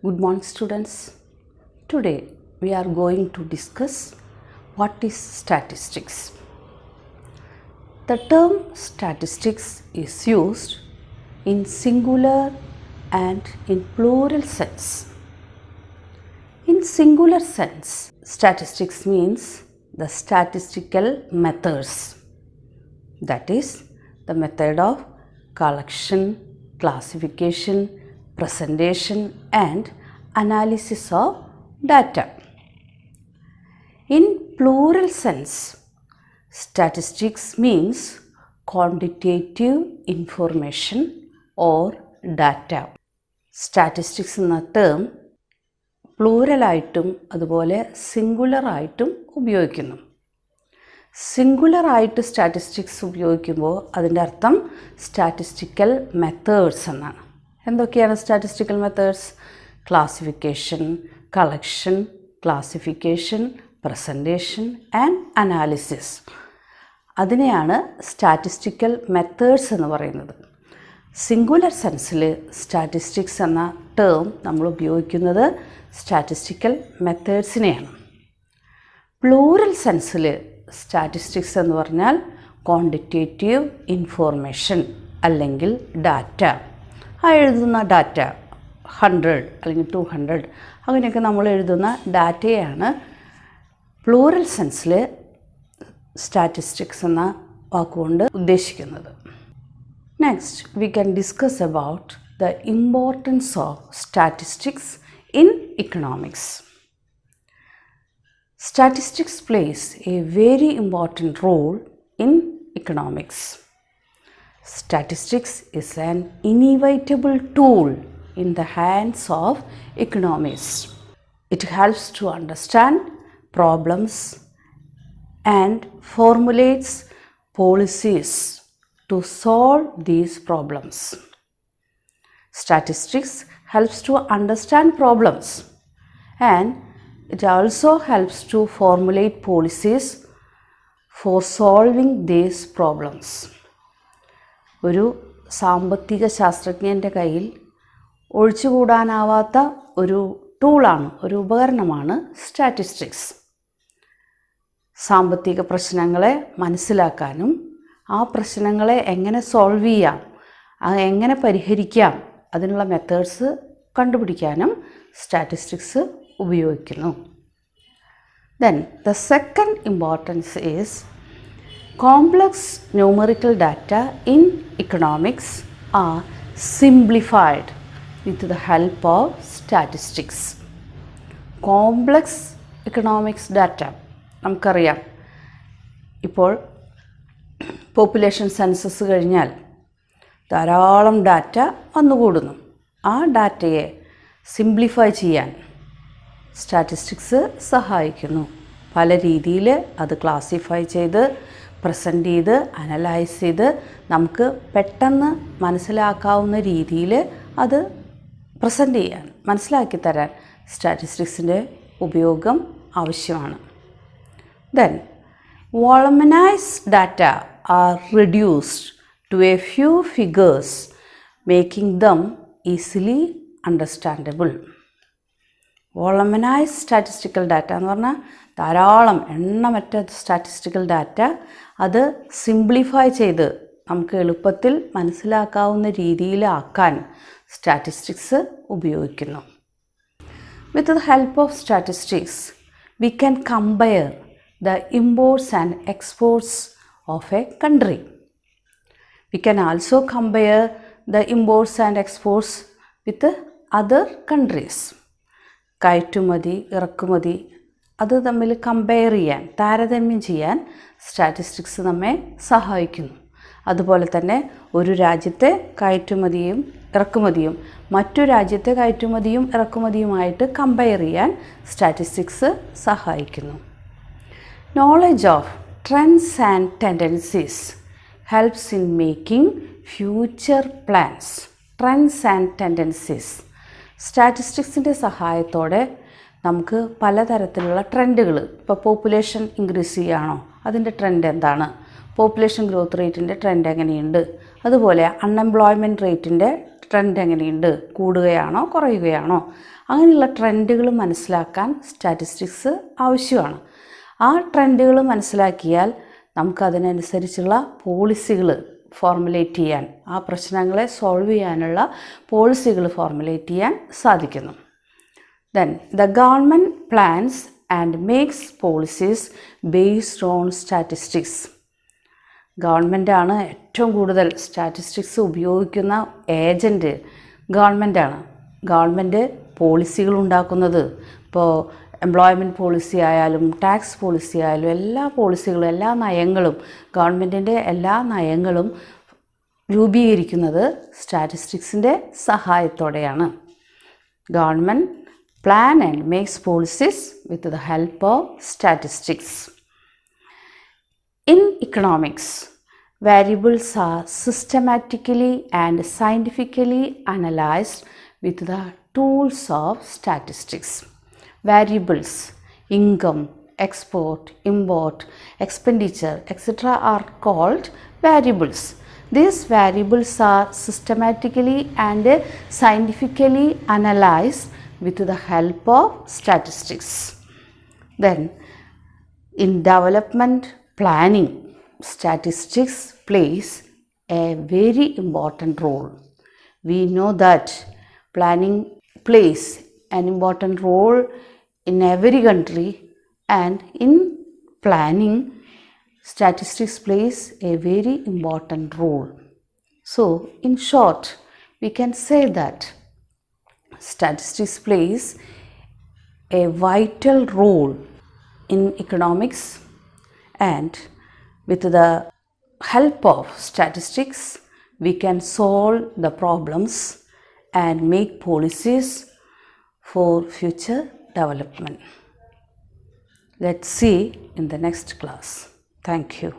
Good morning, students. Today we are going to discuss what is statistics. The term statistics is used in singular and in plural sense. In singular sense, statistics means the statistical methods, that is, the method of collection, classification, presentation and analysis of data. In plural sense, statistics means quantitative information or data. Statistics എന്ന term പ്ലൂറലായിട്ടും അതുപോലെ സിംഗുലറായിട്ടും ഉപയോഗിക്കുന്നു. സിംഗുലറായിട്ട് statistics ഉപയോഗിക്കുമ്പോൾ അതിൻ്റെ അർത്ഥം statistical methods എന്നാണ്. എന്തൊക്കെയാണ് statistical methods? Classification, collection, classification, presentation and analysis. അതിനെയാണ് statistical methods എന്ന് പറയുന്നത്. സിംഗുലർ സെൻസിൽ സ്റ്റാറ്റിസ്റ്റിക്സ് എന്ന ടേം നമ്മൾ ഉപയോഗിക്കുന്നത് സ്റ്റാറ്റിസ്റ്റിക്കൽ മെത്തേഡ്സിനെയാണ്. പ്ലൂറൽ സെൻസിൽ സ്റ്റാറ്റിസ്റ്റിക്സ് എന്ന് പറഞ്ഞാൽ ക്വാണ്ടിറ്റേറ്റീവ് ഇൻഫോർമേഷൻ അല്ലെങ്കിൽ ഡാറ്റ. ആ എഴുതുന്ന ഡാറ്റ 100 അല്ലെങ്കിൽ 200 അങ്ങനെയൊക്കെ നമ്മൾ എഴുതുന്ന ഡാറ്റയാണ് പ്ലൂറൽ സെൻസിൽ സ്റ്റാറ്റിസ്റ്റിക്സ് എന്ന വാക്കുകൊണ്ട് ഉദ്ദേശിക്കുന്നത്. Next, we can discuss about the importance of statistics in economics. Statistics plays a very important role in economics. Statistics is an inevitable tool in the hands of economists. It helps to understand problems and formulates policies to solve these problems. Statistics helps to understand problems and it also helps to formulate policies for solving these problems. ഒരു സാമ്പത്തിക ശാസ്ത്രജ്ഞൻ്റെ കയ്യിൽ ഒഴിച്ചുകൂടാനാവാത്ത ഒരു ടൂളാണ്, ഒരു ഉപകരണമാണ് statistics. സാമ്പത്തിക പ്രശ്നങ്ങളെ മനസ്സിലാക്കാനും ആ പ്രശ്നങ്ങളെ എങ്ങനെ സോൾവ് ചെയ്യാം, എങ്ങനെ പരിഹരിക്കാം, അതിനുള്ള മെത്തേഡ്സ് കണ്ടുപിടിക്കാനും സ്റ്റാറ്റിസ്റ്റിക്സ് ഉപയോഗിക്കുന്നു. Then the second importance is complex numerical data in economics are simplified with the help of statistics. Complex economics data നമുക്കറിയാം. ഇപ്പോൾ പോപ്പുലേഷൻ സെൻസസ് കഴിഞ്ഞാൽ ധാരാളം ഡാറ്റ വന്നുകൂടുന്നു. ആ ഡാറ്റയെ സിംപ്ലിഫൈ ചെയ്യാൻ സ്റ്റാറ്റിസ്റ്റിക്സ് സഹായിക്കുന്നു. പല രീതിയിൽ അത് ക്ലാസിഫൈ ചെയ്ത് പ്രസൻറ്റ് ചെയ്ത് അനലൈസ് ചെയ്ത് നമുക്ക് പെട്ടെന്ന് മനസ്സിലാക്കാവുന്ന രീതിയിൽ അത് പ്രസൻറ്റ് ചെയ്യാൻ, മനസ്സിലാക്കി തരാൻ സ്റ്റാറ്റിസ്റ്റിക്സിൻ്റെ ഉപയോഗം ആവശ്യമാണ്. Then voluminized data are reduced to a few figures, making them easily understandable. Voluminized statistical data എന്ന് പറഞ്ഞാൽ ധാരാളം എണ്ണമറ്റ സ്റ്റാറ്റിസ്റ്റിക്കൽ ഡാറ്റ അത് സിംപ്ലിഫൈ ചെയ്ത് നമുക്ക് എളുപ്പത്തിൽ മനസ്സിലാക്കാവുന്ന രീതിയിലാക്കാൻ സ്റ്റാറ്റിസ്റ്റിക്സ് ഉപയോഗിക്കുന്നു. With the help of statistics, we can compare the imports and exports of a country. We can also compare the imports and exports with other countries. കയറ്റുമതി ഇറക്കുമതി അത് തമ്മിൽ കമ്പയർ ചെയ്യാൻ, താരതമ്യം ചെയ്യാൻ സ്റ്റാറ്റിസ്റ്റിക്സ് നമ്മെ സഹായിക്കുന്നു. അതുപോലെ തന്നെ ഒരു രാജ്യത്തെ കയറ്റുമതിയും ഇറക്കുമതിയും മറ്റു രാജ്യത്തെ കയറ്റുമതിയും ഇറക്കുമതിയുമായിട്ട് കമ്പയർ ചെയ്യാൻ സ്റ്റാറ്റിസ്റ്റിക്സ് സഹായിക്കുന്നു. Knowledge of trends and tendencies helps in making future plans. Trends and tendencies. സ്റ്റാറ്റിസ്റ്റിക്സിൻ്റെ സഹായത്തോടെ നമുക്ക് പലതരത്തിലുള്ള ട്രെൻഡുകൾ, ഇപ്പോൾ പോപ്പുലേഷൻ ഇൻക്രീസ് ചെയ്യുകയാണോ, അതിൻ്റെ ട്രെൻഡ് എന്താണ്, പോപ്പുലേഷൻ ഗ്രോത്ത് റേറ്റിൻ്റെ ട്രെൻഡ് എങ്ങനെയുണ്ട്, അതുപോലെ അൺഎംപ്ലോയ്മെൻറ്റ് റേറ്റിൻ്റെ ട്രെൻഡ് എങ്ങനെയുണ്ട്, കൂടുകയാണോ കുറയുകയാണോ, അങ്ങനെയുള്ള ട്രെൻഡുകൾ മനസ്സിലാക്കാൻ സ്റ്റാറ്റിസ്റ്റിക്സ് ആവശ്യമാണ്. ആ ട്രെൻഡുകൾ മനസ്സിലാക്കിയാൽ നമുക്കതിനനുസരിച്ചുള്ള പോളിസികൾ ഫോർമുലേറ്റ് ചെയ്യാൻ, ആ പ്രശ്നങ്ങളെ സോൾവ് ചെയ്യാനുള്ള പോളിസികൾ ഫോർമുലേറ്റ് ചെയ്യാൻ സാധിക്കുന്നു. Then the government plans and makes policies based on statistics. ഗവൺമെൻറ്റാണ് ഏറ്റവും കൂടുതൽ സ്റ്റാറ്റിസ്റ്റിക്സ് ഉപയോഗിക്കുന്ന ഏജൻറ്റ് ഗവൺമെൻറ്റാണ്. ഗവൺമെൻറ് പോളിസികൾ ഉണ്ടാക്കുന്നത്, ഇപ്പോൾ എംപ്ലോയ്മെൻറ്റ് പോളിസി ആയാലും ടാക്സ് പോളിസി ആയാലും എല്ലാ പോളിസികളും എല്ലാ നയങ്ങളും ഗവൺമെൻറ്റിൻ്റെ എല്ലാ നയങ്ങളും രൂപീകരിക്കുന്നത് സ്റ്റാറ്റിസ്റ്റിക്സിൻ്റെ സഹായത്തോടെയാണ്. Government plan and makes policies with the help of statistics. In economics, variables are systematically and scientifically analyzed with the tools of statistics. Variables, income, export, import, expenditure, etc. are called variables. These variables are systematically and scientifically analyzed with the help of statistics. Then in development planning, statistics plays a very important role. We know that planning plays an important role in every country, and in planning statistics plays a very important role. So in short, we can say that statistics plays a vital role in economics, and with the help of statistics we can solve the problems and make policies for future development. Let's see in the next class. Thank you.